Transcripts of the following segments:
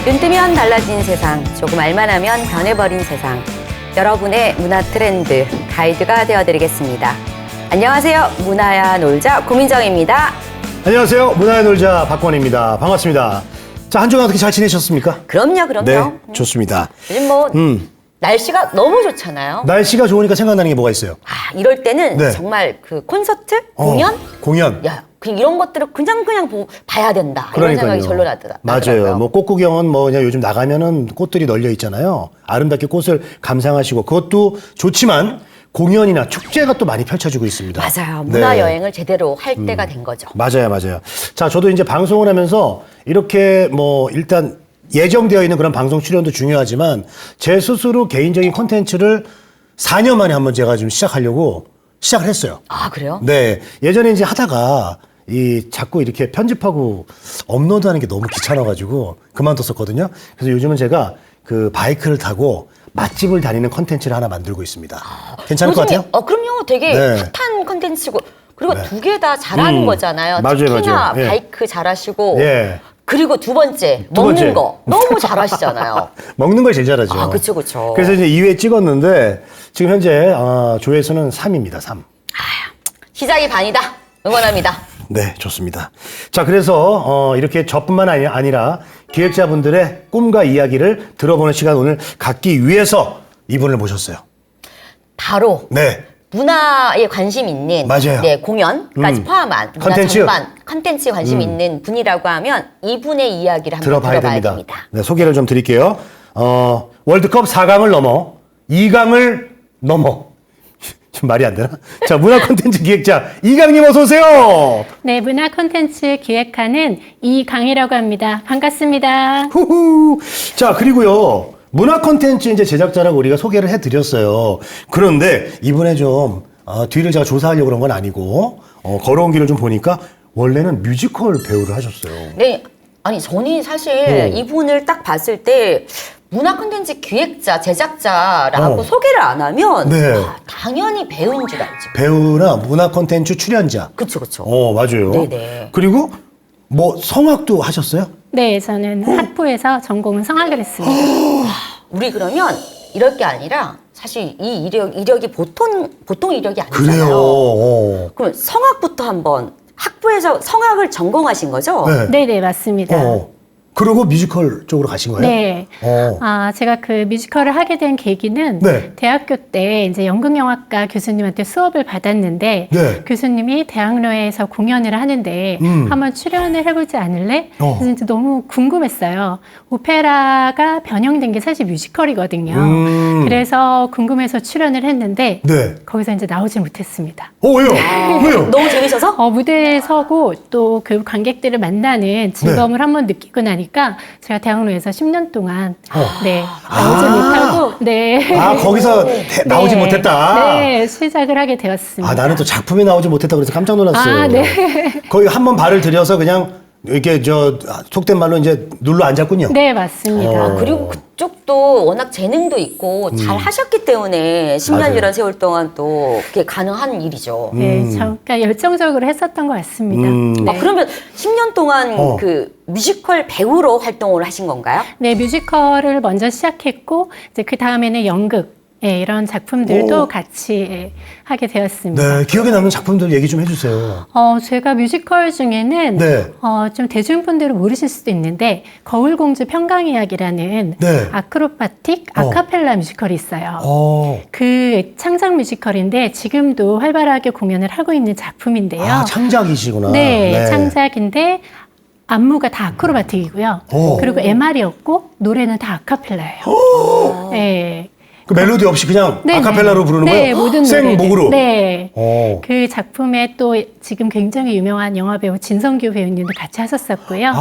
눈 뜨면 달라진 세상, 조금 알만하면 변해버린 세상. 여러분의 문화 트렌드 가이드가 되어드리겠습니다. 안녕하세요. 문화야 놀자 고민정입니다. 안녕하세요. 문화야 놀자 박권입니다. 반갑습니다. 자, 한 주간 어떻게 잘 지내셨습니까? 그럼요. 네, 좋습니다. 요즘 날씨가 너무 좋잖아요. 날씨가 좋으니까 생각나는 게 뭐가 있어요? 이럴 때는 네. 정말 그 콘서트, 공연? 공연. 야, 그냥 이런 것들을 그냥 봐야 된다. 이런 그러니까요. 생각이 절로 나더라고요. 맞아요. 뭐 꽃구경은 뭐 그냥 요즘 나가면은 꽃들이 널려 있잖아요. 아름답게 꽃을 감상하시고 그것도 좋지만 공연이나 축제가 또 많이 펼쳐지고 있습니다. 맞아요. 네. 문화 여행을 제대로 할 때가 된 거죠. 맞아요. 자, 저도 이제 방송을 하면서 이렇게 뭐 일단 예정되어 있는 그런 방송 출연도 중요하지만 제 스스로 개인적인 콘텐츠를 4년 만에 한번 제가 좀 시작하려고 시작을 했어요. 아, 그래요? 네. 예전에 이제 하다가 자꾸 이렇게 편집하고 업로드하는 게 너무 귀찮아가지고 그만뒀었거든요. 그래서 요즘은 제가 그 바이크를 타고 맛집을 다니는 콘텐츠를 하나 만들고 있습니다. 괜찮을 것 같아요? 그럼요. 되게 네. 핫한 콘텐츠고 그리고 네. 두 개 다 잘하는 거잖아요. 특히나 맞아요. 예. 바이크 잘하시고 예. 그리고 두 번째 두 먹는 번째. 거 너무 잘하시잖아요. 먹는 걸 제일 잘하죠. 아, 그쵸. 그래서 이제 2회 찍었는데 지금 현재 조회수는 3입니다. 3. 시작이 반이다. 응원합니다. 네, 좋습니다. 자, 그래서 이렇게 저뿐만 아니라 기획자분들의 꿈과 이야기를 들어보는 시간 오늘 갖기 위해서 이분을 모셨어요. 바로 네. 문화에 관심 있는 맞아요. 네, 공연까지 포함한 문화 컨텐츠. 전반 컨텐츠에 관심 있는 분이라고 하면 이분의 이야기를 한번 들어봐야 됩니다. 네, 소개를 좀 드릴게요. 월드컵 4강을 넘어 2강을 넘어 좀 말이 안 되나? 자, 문화 콘텐츠 기획자 이강님 어서 오세요. 네, 문화 콘텐츠 기획하는 이강이라고 합니다. 반갑습니다. 후후. 자, 그리고요. 문화 콘텐츠 이제 제작자라고 우리가 소개를 해드렸어요. 그런데 이번에 좀 뒤를 제가 조사하려고 그런 건 아니고 걸어온 길을 좀 보니까 원래는 뮤지컬 배우를 하셨어요. 네, 아니 저는 사실 이분을 딱 봤을 때 문화 콘텐츠 기획자, 제작자라고 소개를 안 하면 네. 당연히 배우인 줄 알죠. 배우나 문화 콘텐츠 출연자. 그쵸. 맞아요. 네네. 그리고 뭐 성악도 하셨어요? 네, 저는 학부에서 전공은 성악을 했습니다. 우리 그러면 이럴 게 아니라 사실 이 이력이 보통 이력이 아니잖아요. 그래요. 그럼 성악부터 한번 학부에서 성악을 전공하신 거죠? 네, 네, 맞습니다. 그리고 뮤지컬 쪽으로 가신 거예요? 네. 제가 그 뮤지컬을 하게 된 계기는 네. 대학교 때 이제 연극영화과 교수님한테 수업을 받았는데 네. 교수님이 대학로에서 공연을 하는데 한번 출연을 해보지 않을래? 그래서 이제 너무 궁금했어요. 오페라가 변형된 게 사실 뮤지컬이거든요. 그래서 궁금해서 출연을 했는데 네. 거기서 이제 나오지 못했습니다. 왜요? 왜요? 너무 재밌어서? 무대에 서고 또 그 관객들을 만나는 즐거움을 한번 느끼고 나니까 제가 대학로에서 10년 동안 나오지 못하고 거기서 나오지 네. 못했다. 네, 시작을 하게 되었습니다. 나는 또 작품에 나오지 못했다 그래서 깜짝 놀랐어요. 네. 거의 한 번 발을 들여서 그냥 이렇게 속된 말로 이제 눌러 앉았군요. 네, 맞습니다. 그리고 그쪽도 워낙 재능도 있고 잘 하셨기 때문에 10년이라는 세월 동안 또 그게 가능한 일이죠. 네, 잠깐 열정적으로 했었던 것 같습니다. 네. 그러면 10년 동안 그 뮤지컬 배우로 활동을 하신 건가요? 네, 뮤지컬을 먼저 시작했고 이제 그 다음에는 연극 이런 작품들도 같이 하게 되었습니다. 네, 기억에 남는 작품들 얘기 좀 해주세요. 제가 뮤지컬 중에는 네. 좀 대중분들은 모르실 수도 있는데 거울공주 평강이야기라는 네. 아크로바틱 아카펠라 뮤지컬이 있어요. 그 창작 뮤지컬인데 지금도 활발하게 공연을 하고 있는 작품인데요. 창작이시구나. 네, 창작인데 안무가 다 아크로바틱이고요. 그리고 MR이었고 노래는 다 아카펠라예요. 네. 그 멜로디 없이 그냥 아카펠라로 부르는 거예요? 네, 모든 생목으로? 네. 그 작품에 또 지금 굉장히 유명한 영화배우 진성규 배우님도 같이 하셨었고요.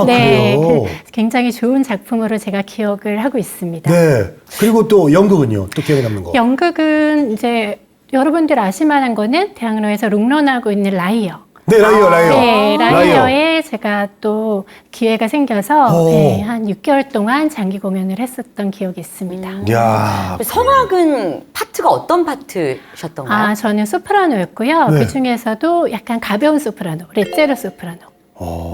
그래요? 굉장히 좋은 작품으로 제가 기억을 하고 있습니다. 네. 그리고 또 연극은요? 또 기억에 남는 거? 연극은 이제 여러분들 아실만한 거는 대학로에서 롱런하고 있는 라이어. 네, 라이어. 네, 라이어에 제가 또 기회가 생겨서 한 6개월 동안 장기 공연을 했었던 기억이 있습니다. 야. 성악은 파트가 어떤 파트셨던가요? 저는 소프라노였고요. 그 중에서도 약간 가벼운 소프라노, 레제로 소프라노.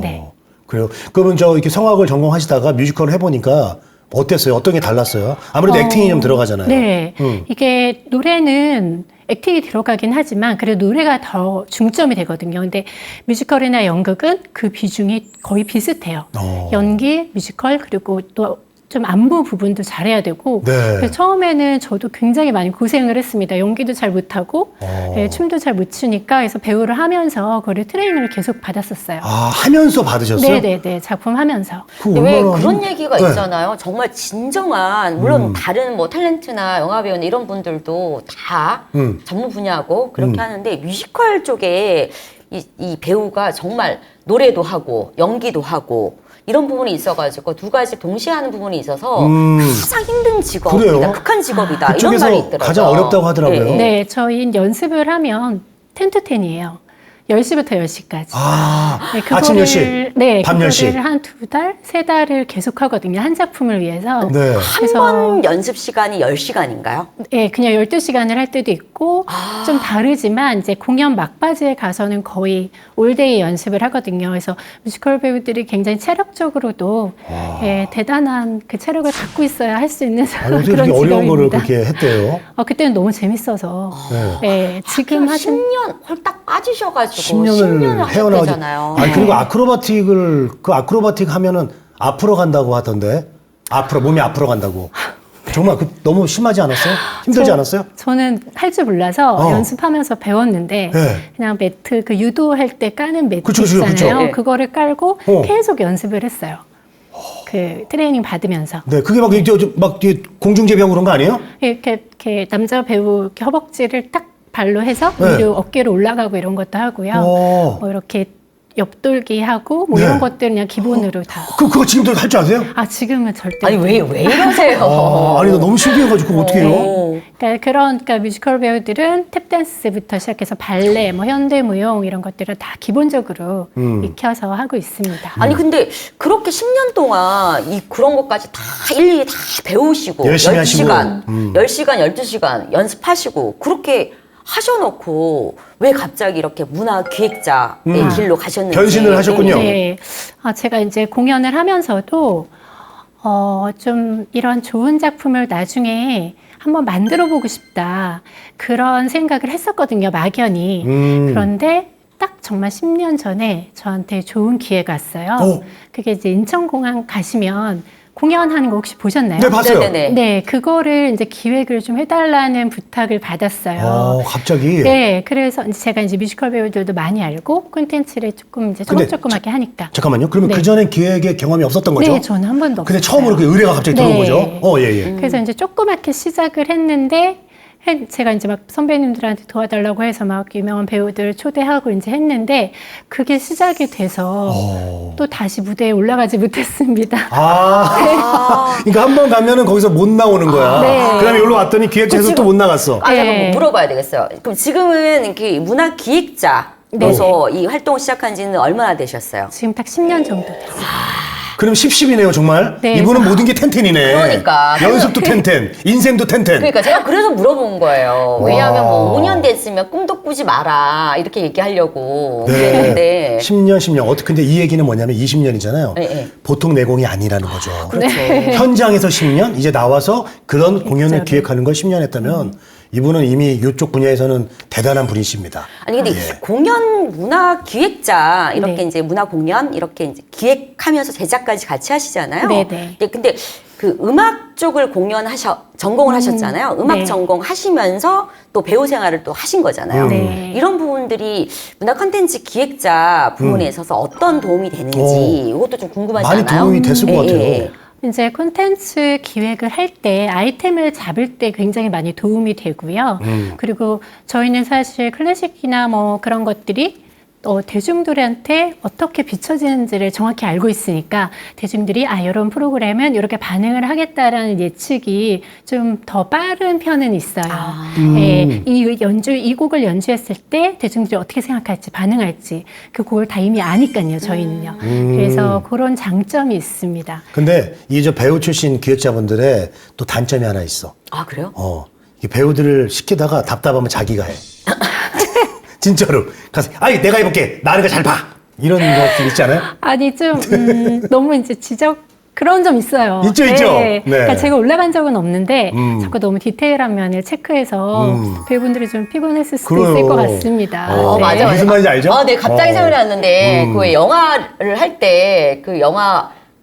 네. 그래요. 그러면 이렇게 성악을 전공하시다가 뮤지컬을 해보니까 어땠어요? 어떤 게 달랐어요? 아무래도 액팅이 좀 들어가잖아요. 네. 이게 노래는 액팅이 들어가긴 하지만 그래도 노래가 더 중점이 되거든요. 근데 뮤지컬이나 연극은 그 비중이 거의 비슷해요. 연기, 뮤지컬, 그리고 또 좀 안무 부분도 잘해야 되고 네. 그래서 처음에는 저도 굉장히 많이 고생을 했습니다. 연기도 잘 못하고 네, 춤도 잘 못 추니까 그래서 배우를 하면서 그걸 트레이닝을 계속 받았었어요. 아, 하면서 받으셨어요? 네네네. 작품 하면서. 근데 왜 얼마나 그런 얘기가 네. 있잖아요. 정말 진정한 물론 다른 뭐 탤런트나 영화 배우나 이런 분들도 다 전문 분야고 그렇게 하는데 뮤지컬 쪽에 이 배우가 정말 노래도 하고 연기도 하고 이런 부분이 있어가지고 두 가지 동시에 하는 부분이 있어서 가장 힘든 직업이다, 그래요? 극한 직업이다 이런 그쪽에서 말이 있더라고요. 가장 어렵다고 하더라고요. 네. 네, 저희 연습을 하면 10 to 10이에요. 10시부터 10시까지. 아, 네, 아침 10시, 네, 밤 10시. 그거를 한 2달, 3달을 계속 하거든요. 한 작품을 위해서. 네. 한 번 연습 시간이 10시간인가요? 네, 그냥 12시간을 할 때도 있고, 좀 다르지만, 이제 공연 막바지에 가서는 거의 올데이 연습을 하거든요. 그래서 뮤지컬 배우들이 굉장히 체력적으로도 예, 대단한 그 체력을 갖고 있어야 할 수 있는 아니, 어떻게 그런 그렇게 어려운 거를 직업입니다. 그렇게 했대요? 그때는 너무 재밌어서. 네, 지금 지금 하신 10년 홀딱 빠지셔가지고 10년을 하셨잖아요. 헤어나가지고. 아니, 그리고 아크로바틱 하면은 앞으로 간다고 하던데. 몸이 앞으로 간다고. 정말 너무 심하지 않았어요? 힘들지 않았어요? 저는 할 줄 몰라서 연습하면서 배웠는데 네. 그냥 매트 그 유도할 때 까는 매트 그쵸, 있잖아요. 그쵸. 그거를 깔고 계속 연습을 했어요. 그 트레이닝 받으면서 네, 그게 막 공중제비하고 그런 거 아니에요? 이렇게 남자 배우 이렇게 허벅지를 딱 발로 해서 네. 위로 어깨로 올라가고 이런 것도 하고요. 뭐 이렇게 옆돌기 하고 뭐 네. 이런 것들 그냥 기본으로 다. 그거 지금도 할 줄 아세요? 지금은 절대. 아니 왜 이러세요? 아니, 나 너무 신기해가지고 그거 어떻게 해요? 오. 그러니까 뮤지컬 배우들은 탭댄스부터 시작해서 발레, 뭐 현대무용 이런 것들을 다 기본적으로 익혀서 하고 있습니다. 아니 근데 그렇게 10년 동안 그런 것까지 다 일일이 다 배우시고 열심히 10시간, 10시간, 12시간 연습하시고 그렇게 하셔놓고 왜 갑자기 이렇게 문화 기획자의 길로 가셨는지 변신을 하셨군요. 네. 제가 이제 공연을 하면서도 좀 이런 좋은 작품을 나중에 한번 만들어 보고 싶다. 그런 생각을 했었거든요, 막연히. 그런데 딱 정말 10년 전에 저한테 좋은 기회가 왔어요. 그게 이제 인천공항 가시면 공연하는 거 혹시 보셨나요? 네, 봤어요. 네네네. 네, 그거를 이제 기획을 좀 해달라는 부탁을 받았어요. 갑자기? 네, 그래서 이제 제가 이제 뮤지컬 배우들도 많이 알고 콘텐츠를 조금 이제 근데 조금조금하게 하니까. 잠깐만요. 그러면 네. 그전에 기획의 경험이 없었던 거죠? 네, 저는 한 번도 없어요. 근데 처음으로 그 의뢰가 갑자기 들어온 네. 거죠? 예. 그래서 이제 조그맣게 시작을 했는데 제가 이제 막 선배님들한테 도와달라고 해서 막 유명한 배우들 초대하고 이제 했는데 그게 시작이 돼서 또 다시 무대에 올라가지 못했습니다. 그러니까 한 번 가면은 거기서 못 나오는 거야. 네. 그다음에 여기로 왔더니 기획자에서 또 못 나갔어. 잠깐 네. 물어봐야 되겠어요. 그럼 지금은 이렇게 문화 기획자로서 이 활동을 시작한 지는 얼마나 되셨어요? 지금 딱 10년 정도 됐어요. 그럼 10이네요, 정말. 네. 이분은 모든 게 텐텐이네. 그러니까. 연습도 텐텐, 인생도 텐텐. 그러니까 제가 그래서 물어본 거예요. 왜냐하면 뭐 5년 됐으면 꿈도 꾸지 마라 이렇게 얘기하려고 그랬는데 10년. 근데 이 얘기는 뭐냐면 20년이잖아요. 네. 보통 내공이 아니라는 거죠. 그렇죠. 현장에서 10년, 이제 나와서 그런 공연을 기획하는 걸 10년 했다면 이분은 이미 이쪽 분야에서는 대단한 분이십니다. 아니 근데 공연 문화 기획자 이렇게 네. 이제 문화 공연 이렇게 이제 기획하면서 제작까지 같이 하시잖아요. 네네. 근데 그 음악 쪽을 전공을 하셨잖아요. 음악 네. 전공하시면서 또 배우 생활을 또 하신 거잖아요. 네. 이런 부분들이 문화 콘텐츠 기획자 부분에 있어서 어떤 도움이 되는지 이것도 좀 궁금하지 많이 않아요? 도움이 됐을 것 같아요. 이제 콘텐츠 기획을 할 때 아이템을 잡을 때 굉장히 많이 도움이 되고요. 그리고 저희는 사실 클래식이나 뭐 그런 것들이 대중들한테 어떻게 비춰지는지를 정확히 알고 있으니까 대중들이 이런 프로그램은 이렇게 반응을 하겠다라는 예측이 좀 더 빠른 편은 있어요. 예, 이 곡을 연주했을 때 대중들이 어떻게 생각할지 반응할지 그 곡을 다 이미 아니까요, 저희는요. 그래서 그런 장점이 있습니다. 근데 이 배우 출신 기획자분들의 또 단점이 하나 있어. 아 그래요? 이 배우들을 시키다가 답답하면 자기가 해. 진짜로. 가서, 내가 해볼게. 나는 거 잘 봐. 이런 것들 있지 않아요? 아니 좀 너무 이제 그런 점 있어요. 있죠, 네. 있죠. 네. 그러니까 제가 올라간 적은 없는데 자꾸 너무 디테일한 면을 체크해서 배우분들이 좀 피곤했을 수도 그래요. 있을 것 같습니다. 어, 맞아, 맞아. 무슨 말인지 알죠? 네, 갑자기 생각이 났는데, 그 영화를 할 때, 그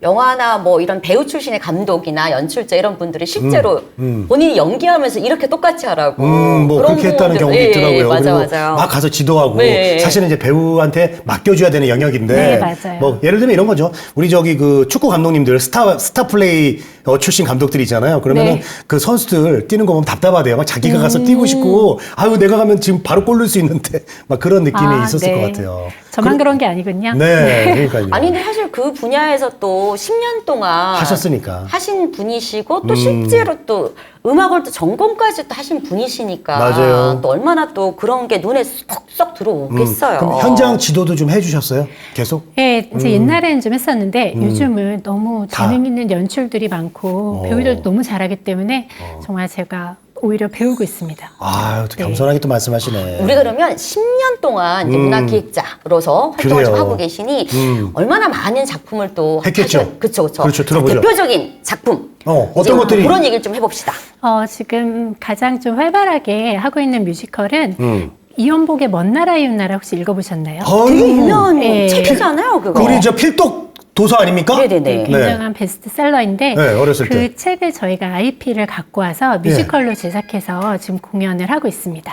영화나 뭐 이런 배우 출신의 감독이나 연출자 이런 분들이 실제로 본인이 연기하면서 이렇게 똑같이 하라고. 뭐 그런 그렇게 했다는 부분들- 경우도 예, 있더라고요. 맞아, 그리고 맞아요. 막 가서 지도하고 네. 사실은 이제 배우한테 맡겨줘야 되는 영역인데 네, 맞아요. 뭐 예를 들면 이런 거죠. 우리 저기 그 축구 감독님들 스타 플레이 출신 감독들이 있잖아요. 그러면은 네. 그 선수들 뛰는 거 보면 답답하대요. 막 자기가 가서 뛰고 싶고 아유 내가 가면 지금 바로 골 넣을 수 있는데 막 그런 느낌이 있었을 네. 것 같아요. 저만 그런 게 아니군요. 네, 그러니까요. 아니, 근데 사실 그 분야에서 또 10년 동안 하셨으니까. 하신 분이시고 또 실제로 또 음악을 또 전공까지 또 하신 분이시니까 맞아요. 또 얼마나 또 그런 게 눈에 쏙쏙 들어오겠어요. 그럼 현장 지도도 좀 해주셨어요? 계속? 네, 이제 옛날에는 좀 했었는데 요즘은 너무 재능 있는 연출들이 많고 배우들도 너무 잘하기 때문에 정말 제가 오히려 배우고 있습니다. 아유, 또 네. 겸손하게 또 말씀하시네. 우리가 그러면 10년 동안 이제 문화기획자로서 활동을 좀 그래요. 하고 계시니 얼마나 많은 작품을 또 했겠죠. 그렇죠. 그렇죠. 들어보죠. 대표적인 작품. 어떤 이제 것들이? 그런 얘기를 좀 해봅시다. 지금 가장 좀 활발하게 하고 있는 뮤지컬은 이연복의 먼 나라 이웃 나라 혹시 읽어보셨나요? 되게 유명한 네. 책이잖아요, 그거. 우리 저 필독 도서 아닙니까? 네네네. 굉장한 베스트셀러인데 네, 어렸을 때. 그 책을 저희가 IP를 갖고 와서 뮤지컬로 제작해서 지금 공연을 하고 있습니다.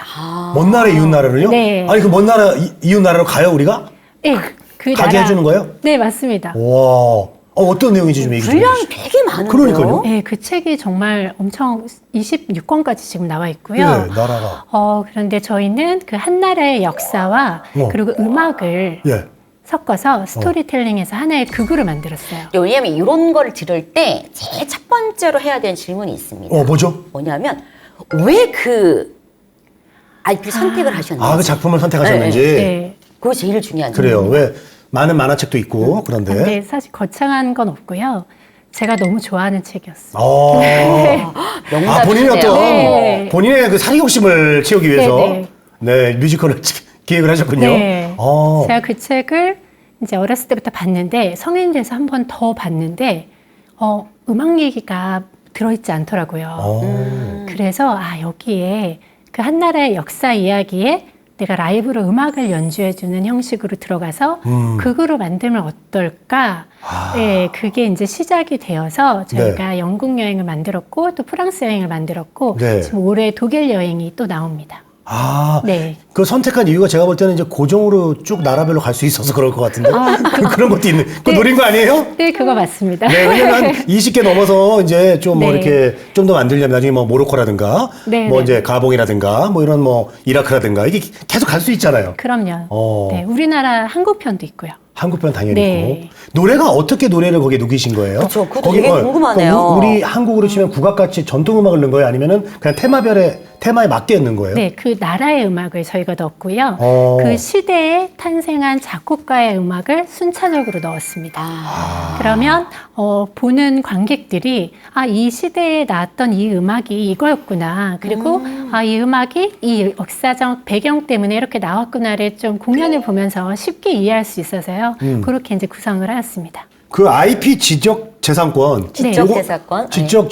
먼 나라 이웃 나라를요? 네. 아니 그 먼 나라 이웃 나라로 가요 우리가? 네, 그 가게 해주는 거예요? 네, 맞습니다. 와, 어떤 내용인지 좀 얘기 좀 분량이 해주시죠. 되게 많은데요. 그러니까요. 네, 그 책이 정말 엄청 26권까지 지금 나와 있고요. 네, 나라가. 그런데 저희는 그 한 나라의 역사와 그리고 음악을 예. 섞어서 스토리텔링해서 하나의 극으로 만들었어요. 왜냐면 이런 거를 들을 때 제일 첫 번째로 해야 되는 질문이 있습니다. 뭐죠? 뭐냐면 왜 그 IP 선택을 하셨는지. 그 작품을 선택하셨는지. 네. 그거 제일 중요한 그래요. 질문이에요. 왜 많은 만화책도 있고 그런데. 근데 사실 거창한 건 없고요. 제가 너무 좋아하는 책이었어요. 본인의 어떤 네. 본인의 그 사기 욕심을 채우기 위해서 네, 네, 뮤지컬을 기획을 하셨군요. 네. 어. 제가 그 책을 이제 어렸을 때부터 봤는데 성인 돼서 한 번 더 봤는데 음악 얘기가 들어있지 않더라고요. 그래서 여기에 그 한 나라의 역사 이야기에 내가 라이브로 음악을 연주해주는 형식으로 들어가서 극으로 만들면 어떨까? 네, 그게 이제 시작이 되어서 저희가 영국 여행을 만들었고 또 프랑스 여행을 만들었고 네. 지금 올해 독일 여행이 또 나옵니다. 네. 그 선택한 이유가 제가 볼 때는 이제 고정으로 쭉 나라별로 갈 수 있어서 그럴 것 같은데 그런 것도 있는. 그거 노린 거 아니에요? 네, 그거 맞습니다. 네, 왜냐면 한 20개 넘어서 이제 좀 뭐 네. 이렇게 좀 더 만들려면 나중에 뭐 모로코라든가 네, 뭐 네. 이제 가봉이라든가 뭐 이런 뭐 이라크라든가 이게 계속 갈 수 있잖아요. 그럼요. 네, 우리나라 한국편도 있고요. 한국편 당연히 네. 있고 노래가 어떻게 노래를 거기에 녹이신 거예요? 그쵸, 그것도 되게 궁금하네요. 우리 한국으로 치면 국악같이 전통 음악을 넣은 거예요? 아니면은 그냥 테마에 맞게 넣는 거예요? 네, 그 나라의 음악을 저희가 넣었고요. 어. 그 시대에 탄생한 작곡가의 음악을 순차적으로 넣었습니다. 그러면 보는 관객들이 이 시대에 나왔던 이 음악이 이거였구나. 그리고 이 음악이 이 역사적 배경 때문에 이렇게 나왔구나를 좀 공연을 보면서 쉽게 이해할 수 있어서요. 그렇게 이제 구성을 하였습니다. 그 IP 지적 재산권, 지적 요거- 재산권? 지적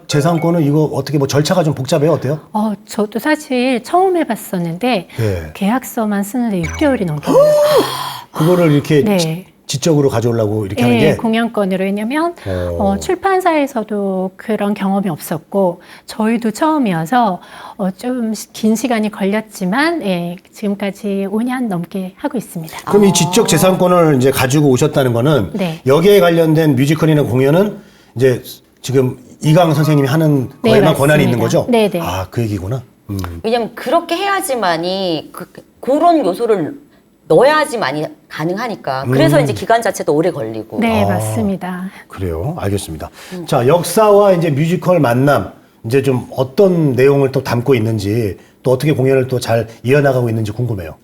재산권은 이거 어떻게 뭐 절차가 좀 복잡해요? 어때요? 저도 사실 처음 해봤었는데 네. 계약서만 쓰는데 6개월이 넘게 걸렸어요. 그거를 이렇게 네. 지적으로 가져오려고 이렇게 하는 네, 게 공연권으로. 왜냐면 출판사에서도 그런 경험이 없었고 저희도 처음이어서 좀 긴 시간이 걸렸지만 지금까지 5년 넘게 하고 있습니다. 그럼 이 지적 재산권을 이제 가지고 오셨다는 거는 네. 여기에 관련된 뮤지컬이나 공연은 이제 지금 이강 선생님이 하는 네, 거에만 맞습니다. 권한이 있는 거죠? 네, 네. 그 얘기구나. 왜냐면 그렇게 해야지만이 그런 요소를 넣어야지만이 가능하니까. 그래서 이제 기간 자체도 오래 걸리고. 네, 맞습니다. 그래요. 알겠습니다. 자, 역사와 이제 뮤지컬 만남, 이제 좀 어떤 내용을 또 담고 있는지, 또 어떻게 공연을 또 잘 이어나가고 있는지 궁금해요.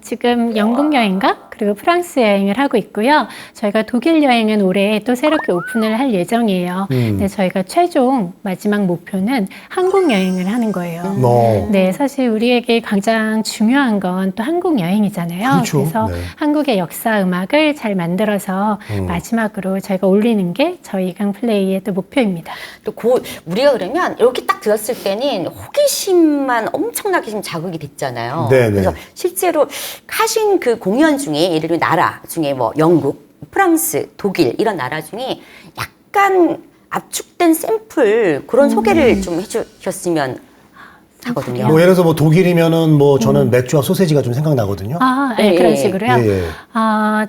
지금 영국 여행과 그리고 프랑스 여행을 하고 있고요. 저희가 독일 여행은 올해 또 새롭게 오픈을 할 예정이에요. 근데 저희가 최종 마지막 목표는 한국 여행을 하는 거예요. 네, 사실 우리에게 가장 중요한 건 또 한국 여행이잖아요. 그렇죠. 그래서 네. 한국의 역사 음악을 잘 만들어서 마지막으로 저희가 올리는 게 저희 강플레이의 또 목표입니다. 또 우리가 그러면 이렇게 딱 들었을 때는 호기심만 엄청나게 지금 자극이 됐잖아요. 네네. 그래서 실제로 하신 그 공연 중에 예를 들면 나라 중에 뭐 영국, 프랑스, 독일 이런 나라 중에 약간 압축된 샘플 그런 소개를 좀 해주셨으면 하거든요. 뭐 예를 들어서 뭐 독일이면은 뭐 저는 맥주와 소세지가 좀 생각나거든요. 아, 네, 예, 그런 예. 식으로요. 예, 예. 아,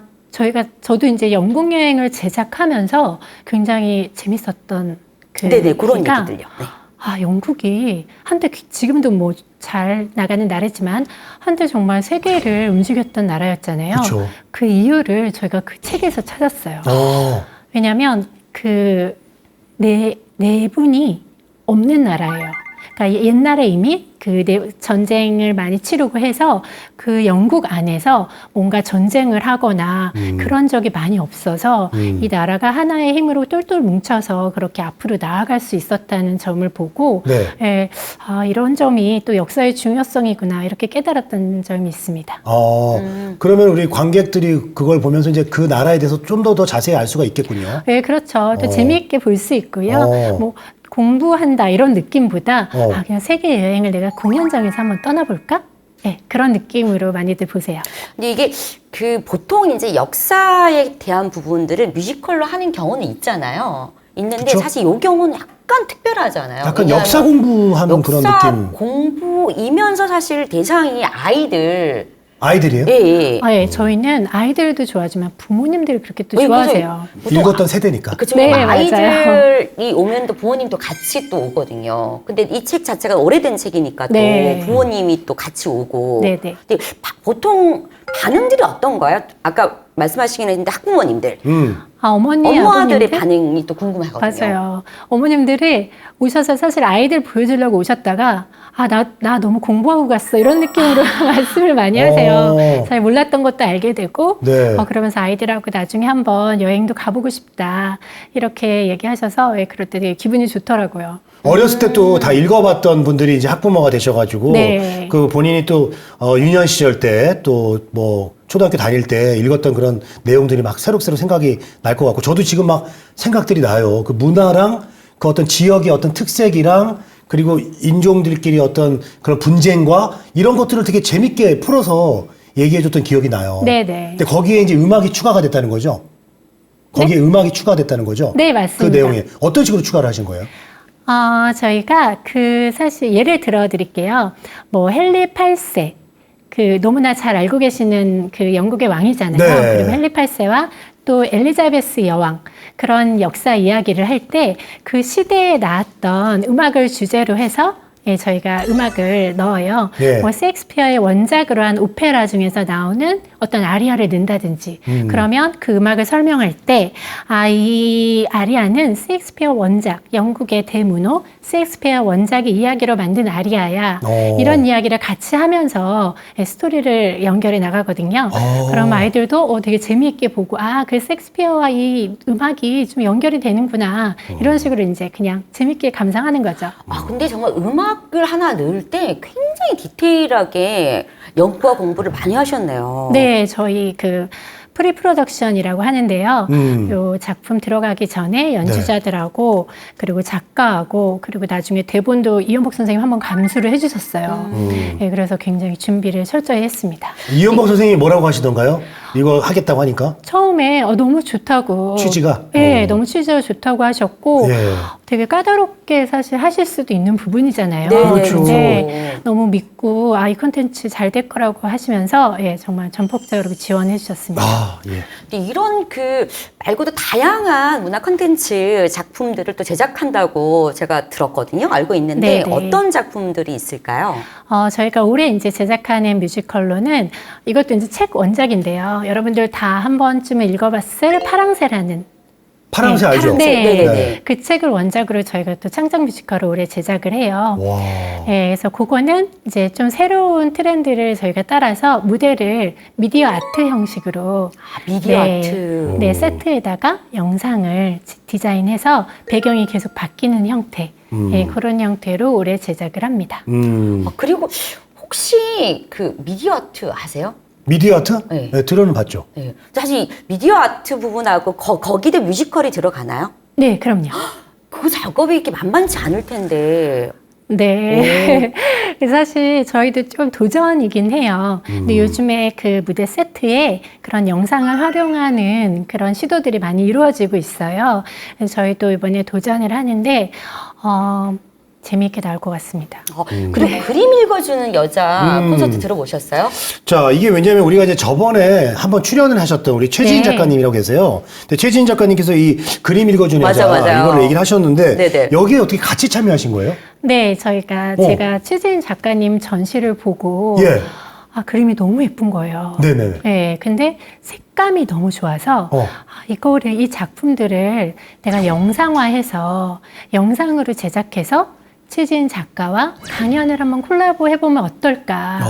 저도 이제 영국 여행을 제작하면서 굉장히 재밌었던 네네, 그런 얘기가 얘기들요. 네. 아, 영국이 한때 지금도 뭐 잘 나가는 나라지만 한때 정말 세계를 움직였던 나라였잖아요. 그쵸. 그 이유를 저희가 그 책에서 찾았어요. 왜냐하면 그 내분이 없는 나라예요. 그러니까 옛날에 이미 그 전쟁을 많이 치르고 해서 그 영국 안에서 뭔가 전쟁을 하거나 그런 적이 많이 없어서 이 나라가 하나의 힘으로 똘똘 뭉쳐서 그렇게 앞으로 나아갈 수 있었다는 점을 보고 네. 예, 아, 이런 점이 또 역사의 중요성이구나 이렇게 깨달았던 점이 있습니다. 그러면 우리 관객들이 그걸 보면서 이제 그 나라에 대해서 좀 더 자세히 알 수가 있겠군요. 네, 그렇죠. 또 재미있게 볼 수 있고요. 뭐 공부한다 이런 느낌보다 아, 그냥 세계 여행을 내가 공연장에서 한번 떠나볼까? 네, 그런 느낌으로 많이들 보세요. 근데 이게 그 보통 이제 역사에 대한 부분들을 뮤지컬로 하는 경우는 있잖아요. 있는데 그쵸? 사실 이 경우는 약간 특별하잖아요. 약간 왜냐하면 역사 공부하는 그런 역사 느낌. 공부이면서 사실 대상이 아이들이에요? 예, 예. 아, 예, 저희는 아이들도 좋아하지만 부모님들이 그렇게 또 예, 좋아하세요. 읽었던 세대니까. 그쵸. 네, 아이들이 오면 또 부모님도 같이 또 오거든요. 근데 이 책 자체가 오래된 책이니까 또 네. 부모님이 또 같이 오고. 네, 네. 근데 보통 반응들이 어떤가요? 아까 말씀하시긴 했는데 학부모님들. 아, 어머니, 엄마들의 아버님들? 반응이 또 궁금하거든요. 맞아요. 어머님들이 오셔서 사실 아이들 보여주려고 오셨다가 아, 나 너무 공부하고 갔어. 이런 느낌으로 말씀을 많이 하세요. 잘 몰랐던 것도 알게 되고 네. 그러면서 아이들하고 나중에 한번 여행도 가보고 싶다. 이렇게 얘기하셔서 왜 그럴 때 되게 기분이 좋더라고요. 어렸을 때 또 다 읽어봤던 분들이 이제 학부모가 되셔가지고 네. 그 본인이 또 유년 시절 때 또 뭐 초등학교 다닐 때 읽었던 그런 내용들이 막 새록새록 생각이 날 것 같고 저도 지금 막 생각들이 나요. 그 문화랑 그 어떤 지역의 어떤 특색이랑 그리고 인종들끼리 어떤 그런 분쟁과 이런 것들을 되게 재밌게 풀어서 얘기해줬던 기억이 나요. 네네. 근데 거기에 이제 음악이 추가가 됐다는 거죠? 거기에 음악이 추가됐다는 거죠? 네, 맞습니다. 그 내용에 어떤 식으로 추가를 하신 거예요? 저희가 사실 예를 들어 드릴게요. 뭐 헨리 8세. 너무나 잘 알고 계시는 그 영국의 왕이잖아요. 네. 그리고 헨리 8세와 또 엘리자베스 여왕. 그런 역사 이야기를 할 때 그 시대에 나왔던 음악을 주제로 해서 예, 저희가 음악을 넣어요. 예. 뭐 셰익스피어의 원작으로 한 오페라 중에서 나오는 어떤 아리아를 넣는다든지 그러면 그 음악을 설명할 때 이 아리아는 셰익스피어 원작, 영국의 대문호 셰익스피어 원작의 이야기로 만든 아리아야. 이런 이야기를 같이 하면서 스토리를 연결해 나가거든요. 그럼 아이들도 되게 재미있게 보고 그 셰익스피어와 이 음악이 좀 연결이 되는구나. 이런 식으로 이제 그냥 재미있게 감상하는 거죠. 근데 정말 음악을 하나 넣을 때 굉장히 디테일하게 연구와 공부를 많이 하셨네요. 네, 저희 프리 프로덕션이라고 하는데요. 요 작품 들어가기 전에 연주자들하고 그리고 작가하고 그리고 나중에 대본도 이연복 선생님 한번 감수를 해주셨어요. 네, 그래서 굉장히 준비를 철저히 했습니다. 이연복 선생님이 뭐라고 하시던가요? 이거 하겠다고 하니까? 처음에 너무 좋다고. 취지가? 네, 너무 취지가 좋다고 하셨고 예. 되게 까다롭게 사실 하실 수도 있는 부분이잖아요. 네, 그렇죠. 근데 너무 믿고 이 콘텐츠 잘 될 거라고 하시면서 정말 전폭적으로 지원해 주셨습니다. 예. 근데 이런 말고도 다양한 문화 콘텐츠 작품들을 또 제작한다고 제가 들었거든요. 알고 있는데 네네. 어떤 작품들이 있을까요? 저희가 올해 이제 제작하는 뮤지컬로는 이것도 이제 책 원작인데요. 여러분들 다 한 번쯤은 읽어봤을 파랑새라는 파랑새 알죠? 네. 네네네. 그 책을 원작으로 저희가 또 창작 뮤지컬을 올해 제작을 해요. 와. 네, 그래서 그거는 이제 좀 새로운 트렌드를 저희가 따라서 무대를 미디어 아트 형식으로 미디어 네, 아트. 네, 세트에다가 영상을 디자인해서 배경이 계속 바뀌는 형태, 네, 그런 형태로 올해 제작을 합니다. 그리고 혹시 그 미디어 아트 아세요? 미디어 아트? 네. 네, 들어는 봤죠. 네. 사실 미디어 아트 부분하고 거기도 뮤지컬이 들어가나요? 네, 그럼요. 그 작업이 이렇게 만만치 않을 텐데. 네. 사실 저희도 좀 도전이긴 해요. 근데 요즘에 그 무대 세트에 그런 영상을 활용하는 그런 시도들이 많이 이루어지고 있어요. 그래서 저희도 이번에 도전을 하는데, 재미있게 나올 것 같습니다. 그리고 그림 읽어주는 여자 콘서트 들어보셨어요? 자, 이게 왜냐면 우리가 이제 저번에 한번 출연을 하셨던 우리 최지인 네. 작가님이라고 계세요. 근데 최지인 작가님께서 이 그림 읽어주는 맞아, 여자 맞아요. 이걸 얘기를 하셨는데 네네. 여기에 어떻게 같이 참여하신 거예요? 네, 저희가 제가 최지인 작가님 전시를 보고 그림이 너무 예쁜 거예요. 네네. 네, 근데 색감이 너무 좋아서 이 작품들을 내가 영상화해서 영상으로 제작해서 최지인 작가와 강연을 한번 콜라보 해보면 어떨까.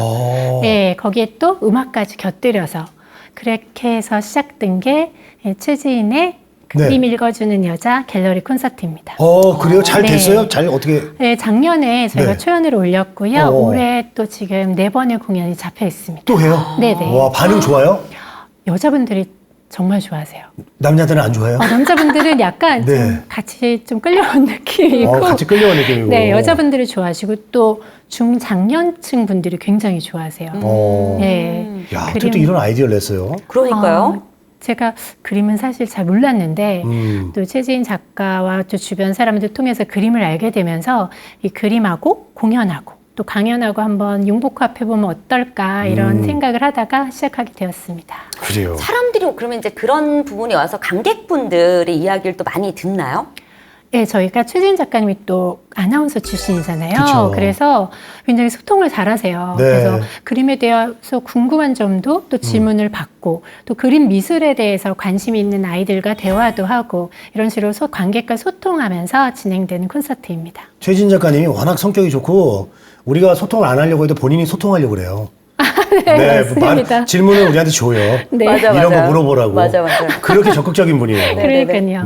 네, 거기에 또 음악까지 곁들여서 그렇게 해서 시작된 게 최지인의 그림 읽어주는 여자 갤러리 콘서트입니다. 그래요? 잘 네. 됐어요? 잘 어떻게? 네, 작년에 저희가 네. 초연을 올렸고요. 올해 또 지금 4번의 공연이 잡혀 있습니다. 또 해요? 네네. 와, 반응 좋아요? 여자분들이 정말 좋아하세요. 남자들은 안 좋아해요? 남자분들은 약간 네. 좀 같이 좀 끌려온 느낌이고. 같이 끌려온 느낌이고. 네, 여자분들이 좋아하시고 또 중장년층 분들이 굉장히 좋아하세요. 네. 야, 어떻게 또 이런 아이디어를 냈어요? 그러니까요. 제가 그림은 사실 잘 몰랐는데 또 최지인 작가와 또 주변 사람들 통해서 그림을 알게 되면서 이 그림하고 공연하고 또 강연하고 한번 융복합해보면 어떨까 이런 생각을 하다가 시작하게 되었습니다. 그래요. 사람들이 그러면 이제 그런 부분에 와서 관객분들의 이야기를 또 많이 듣나요? 네, 저희가 최지인 작가님이 또 아나운서 출신이잖아요. 그쵸. 그래서 굉장히 소통을 잘하세요. 네. 그래서 그림에 대해서 궁금한 점도 또 질문을 받고 또 그림 미술에 대해서 관심이 있는 아이들과 대화도 하고 이런 식으로 관객과 소통하면서 진행되는 콘서트입니다. 최진 작가님이 워낙 성격이 좋고 우리가 소통을 안 하려고 해도 본인이 소통하려고 그래요. 네, 맞습니다. 질문을 우리한테 줘요. 네. 맞아, 이런 맞아요. 거 물어보라고. 맞아. 그렇게 적극적인 분이에요. 네. 그러니까요.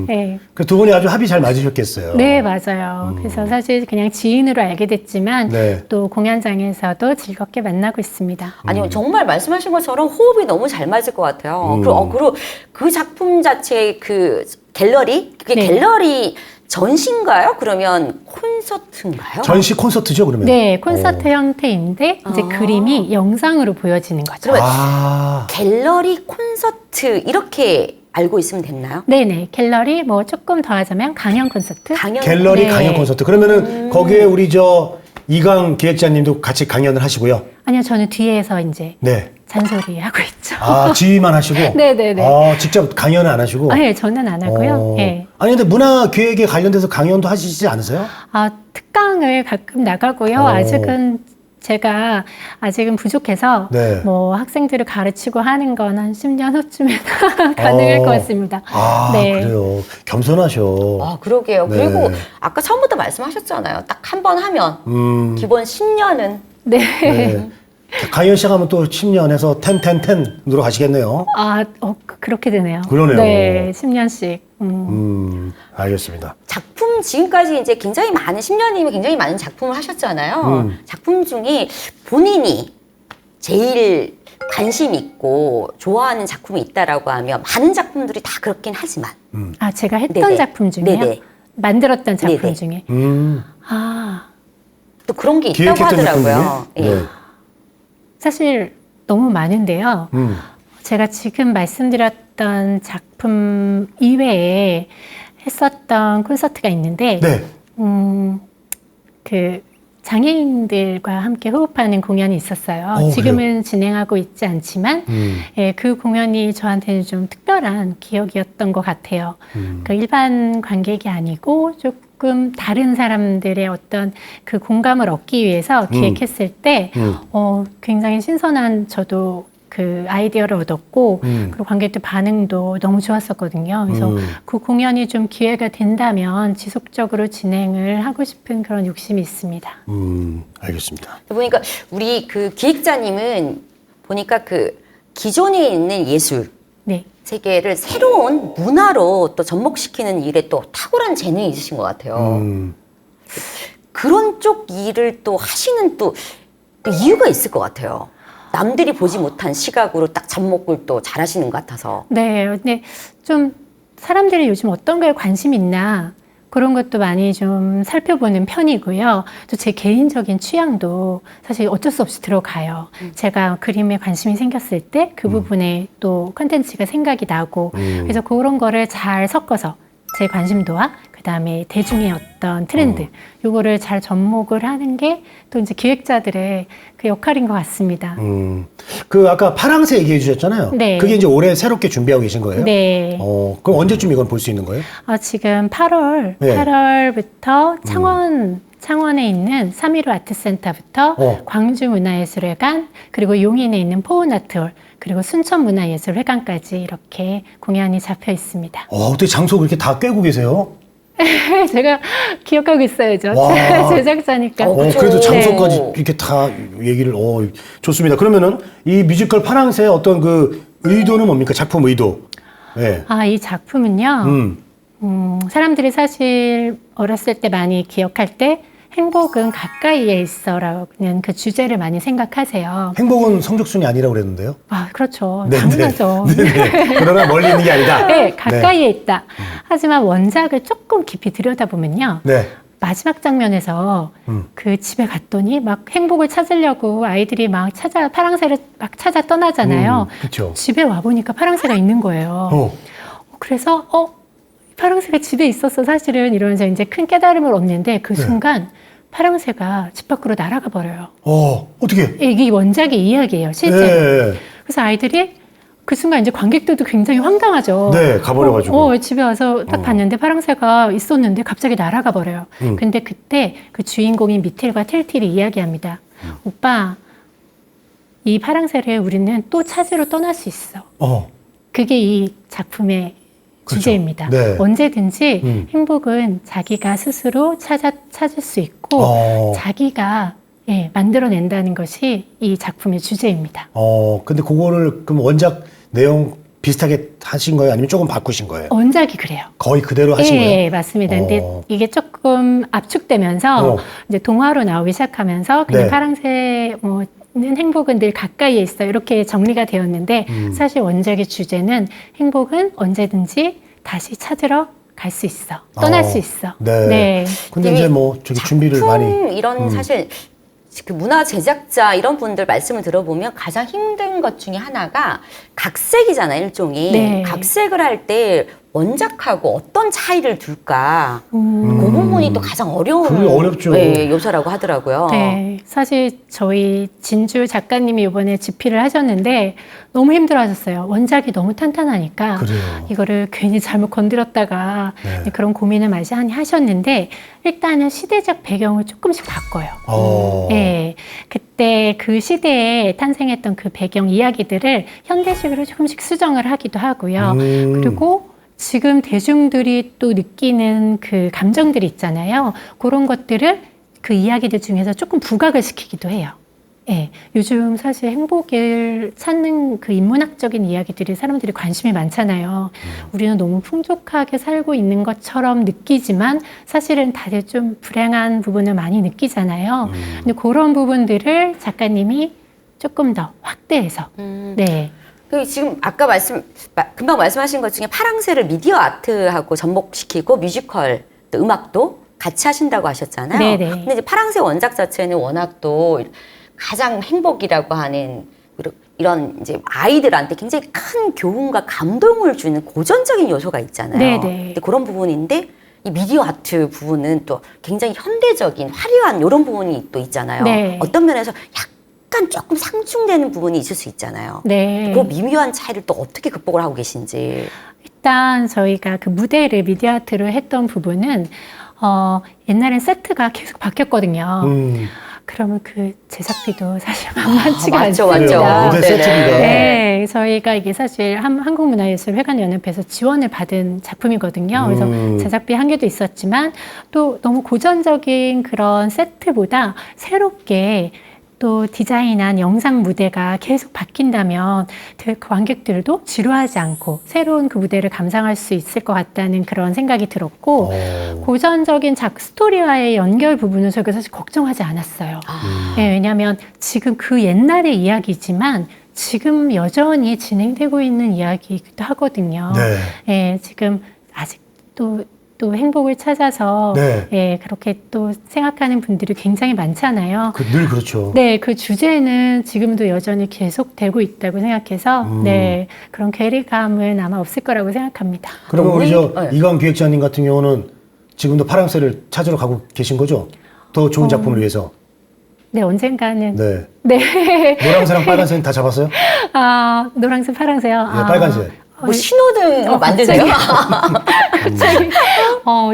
네. 그 두 분이 아주 합이 잘 맞으셨겠어요. 네, 맞아요. 그래서 사실 그냥 지인으로 알게 됐지만 네. 또 공연장에서도 즐겁게 만나고 있습니다. 아니요, 정말 말씀하신 것처럼 호흡이 너무 잘 맞을 것 같아요. 그리고 그 작품 자체의 그 갤러리? 그게 네. 갤러리 전시인가요? 그러면 콘서트인가요? 전시 콘서트죠, 그러면? 네, 콘서트 형태인데 이제 그림이 영상으로 보여지는 거죠. 그러면 아, 갤러리 콘서트 이렇게 알고 있으면 됐나요? 네네, 갤러리 뭐 조금 더 하자면 강연 콘서트. 강연 갤러리 네. 강연 콘서트. 그러면은 거기에 우리 이강 기획자님도 같이 강연을 하시고요. 아니요, 저는 뒤에서 이제 네. 잔소리 하고 있죠. 아, 지휘만 하시고? 네네네. 아, 직접 강연은 안 하시고? 네, 저는 안 하고요. 네. 아니, 근데 문화 기획에 관련돼서 강연도 하시지 않으세요? 특강을 가끔 나가고요. 제가 아직은 부족해서 네. 뭐 학생들을 가르치고 하는 건 한 10년 후쯤에 가능할 것 같습니다. 아, 네. 그래요. 겸손하셔. 아, 그러게요. 네. 그리고 아까 처음부터 말씀하셨잖아요. 딱 한 번 하면 기본 10년은 네. 네. 강연 시작하면 또 10년에서 10으로 가시겠네요. 그렇게 되네요. 그러네요. 네, 10년씩. 알겠습니다. 작품 지금까지 이제 굉장히 많은 10년이면 굉장히 많은 작품을 하셨잖아요. 작품 중에 본인이 제일 관심 있고 좋아하는 작품이 있다라고 하면 많은 작품들이 다 그렇긴 하지만 제가 했던 네네. 작품 중에요? 네네. 만들었던 작품 네네. 중에. 또 그런 게 있다고 기획했던 작품 하더라고요. 중에? 예. 네. 사실 너무 많은데요. 제가 지금 말씀드렸던 작품 이외에 했었던 콘서트가 있는데, 네. 그 장애인들과 함께 호흡하는 공연이 있었어요. 지금은 진행하고 있지 않지만, 예, 그 공연이 저한테는 좀 특별한 기억이었던 것 같아요. 그 일반 관객이 아니고 조금 다른 사람들의 어떤 그 공감을 얻기 위해서 기획했을 때, 굉장히 신선한 저도 그 아이디어를 얻었고 그리고 관객들 반응도 너무 좋았었거든요. 그래서 그 공연이 좀 기회가 된다면 지속적으로 진행을 하고 싶은 그런 욕심이 있습니다. 알겠습니다. 보니까 우리 그 기획자님은 보니까 그 기존에 있는 예술 네. 세계를 새로운 문화로 또 접목시키는 일에 또 탁월한 재능이 있으신 것 같아요. 그런 쪽 일을 또 하시는 또 이유가 있을 것 같아요. 남들이 보지 못한 시각으로 딱 접목을 또 잘하시는 것 같아서. 네, 근데 좀 사람들이 요즘 어떤 거에 관심이 있나 그런 것도 많이 좀 살펴보는 편이고요. 또 제 개인적인 취향도 사실 어쩔 수 없이 들어가요. 제가 그림에 관심이 생겼을 때 그 부분에 또 컨텐츠가 생각이 나고 그래서 그런 거를 잘 섞어서 제 관심도와 그다음에 대중의 어떤 트렌드 요거를 잘 접목을 하는 게 또 이제 기획자들의 그 역할인 것 같습니다. 그 아까 파랑새 얘기해 주셨잖아요. 네. 그게 이제 올해 새롭게 준비하고 계신 거예요? 네. 그럼 언제쯤 이건 볼 수 있는 거예요? 지금 8월, 네. 8월부터 창원에 있는 3.15 아트센터부터 광주문화예술회관, 그리고 용인에 있는 포은아트홀, 그리고 순천문화예술회관까지 이렇게 공연이 잡혀 있습니다. 어떻게 장소 그렇게 다 꿰고 계세요? 제가 기억하고 있어야죠. 와. 제작자니까. 그래도 장소까지 네. 이렇게 다 얘기를, 좋습니다. 그러면은 이 뮤지컬 파랑새의 어떤 그 의도는 뭡니까? 작품 의도. 네. 이 작품은요, 사람들이 사실 어렸을 때 많이 기억할 때 행복은 가까이에 있어라는 그 주제를 많이 생각하세요. 행복은 성적순이 아니라고 그랬는데요. 그렇죠. 네, 당연하죠. 네. 그러나 멀리 있는 게 아니다. 네, 가까이에 있다. 하지만 원작을 조금 깊이 들여다보면요. 네. 마지막 장면에서 그 집에 갔더니 막 행복을 찾으려고 아이들이 막 파랑새를 막 찾아 떠나잖아요. 그렇죠. 집에 와보니까 파랑새가 있는 거예요. 그래서, 파랑새가 집에 있었어, 사실은. 이러면서 이제 큰 깨달음을 얻는데 그 순간 파랑새가 집 밖으로 날아가 버려요. 어떻게? 이게 원작의 이야기예요, 실제로. 네. 그래서 아이들이 그 순간 이제 관객들도 굉장히 황당하죠. 네, 가버려가지고. 집에 와서 딱 봤는데 파랑새가 있었는데 갑자기 날아가 버려요. 근데 그때 그 주인공인 미틸과 틸틸이 이야기합니다. 오빠, 이 파랑새를 우리는 또 찾으러 떠날 수 있어. 그게 이 작품의 그렇죠. 주제입니다. 네. 언제든지 행복은 자기가 스스로 찾을 수 있고 자기가 만들어낸다는 것이 이 작품의 주제입니다. 근데 그거를 그럼 원작 내용 비슷하게 하신 거예요? 아니면 조금 바꾸신 거예요? 원작이 그래요. 거의 그대로 하신 거예요? 네, 맞습니다. 근데 이게 조금 압축되면서 이제 동화로 나오기 시작하면서 그냥 네. 파랑새 는 행복은 늘 가까이에 있어 이렇게 정리가 되었는데 사실 원작의 주제는 행복은 언제든지 다시 찾으러 갈 수 있어. 떠날 수 있어. 네. 네. 근데 이제 저기 준비를 많이. 이런 사실 그 문화 제작자 이런 분들 말씀을 들어보면 가장 힘든 것 중에 하나가 각색이잖아요, 일종이. 네. 각색을 할 때 원작하고 어떤 차이를 둘까. 그 부분이 또 가장 어려운 그게 어렵죠. 요소라고 하더라고요. 네, 사실 저희 진주 작가님이 이번에 집필을 하셨는데 너무 힘들어하셨어요. 원작이 너무 탄탄하니까 그래요. 이거를 괜히 잘못 건드렸다가 그런 고민을 많이 하셨는데 일단은 시대적 배경을 조금씩 바꿔요. 네, 그때 그 시대에 탄생했던 그 배경 이야기들을 현대식으로 조금씩 수정을 하기도 하고요. 그리고 지금 대중들이 또 느끼는 그 감정들이 있잖아요. 그런 것들을 그 이야기들 중에서 조금 부각을 시키기도 해요. 예, 요즘 사실 행복을 찾는 그 인문학적인 이야기들이 사람들이 관심이 많잖아요. 우리는 너무 풍족하게 살고 있는 것처럼 느끼지만 사실은 다들 좀 불행한 부분을 많이 느끼잖아요. 근데 그런 부분들을 작가님이 조금 더 확대해서 네. 지금 아까 금방 말씀하신 것 중에 파랑새를 미디어 아트하고 접목시키고 뮤지컬, 또 음악도 같이 하신다고 하셨잖아요. 네네. 근데 이제 파랑새 원작 자체는 워낙 또 가장 행복이라고 하는 이런 이제 아이들한테 굉장히 큰 교훈과 감동을 주는 고전적인 요소가 있잖아요. 네네. 근데 그런 부분인데 이 미디어 아트 부분은 또 굉장히 현대적인 화려한 이런 부분이 또 있잖아요. 네. 어떤 면에서 약간 조금 상충되는 부분이 있을 수 있잖아요. 네. 그 미묘한 차이를 또 어떻게 극복을 하고 계신지. 일단 저희가 그 무대를 미디어 아트로 했던 부분은 옛날엔 세트가 계속 바뀌었거든요. 그러면 그 제작비도 사실 만만치가 맞죠, 않습니다. 맞죠. 무대 네네. 세트비가. 네, 저희가 이게 사실 한국문화예술회관연합에서 지원을 받은 작품이거든요. 그래서 제작비 한계도 있었지만 또 너무 고전적인 그런 세트보다 새롭게 또 디자인한 영상 무대가 계속 바뀐다면 그 관객들도 지루하지 않고 새로운 그 무대를 감상할 수 있을 것 같다는 그런 생각이 들었고 고전적인 스토리와의 연결 부분은 저희가 사실 걱정하지 않았어요. 네, 왜냐하면 지금 그 옛날의 이야기지만 지금 여전히 진행되고 있는 이야기이기도 하거든요. 네. 예, 지금 아직도 또 행복을 찾아서 네. 예, 그렇게 또 생각하는 분들이 굉장히 많잖아요. 늘 그렇죠. 네, 그 주제는 지금도 여전히 계속되고 있다고 생각해서 네, 그런 괴리감은 아마 없을 거라고 생각합니다. 그러면 우리 네. 이광 기획자님 같은 경우는 지금도 파랑새를 찾으러 가고 계신 거죠? 더 좋은 작품을 위해서. 네, 언젠가는 네. 네. 노란새랑 빨간새는 다 잡았어요? 아, 노란색, 파란색요? 네, 빨간색. 뭐 신호등 만드세요? 갑자기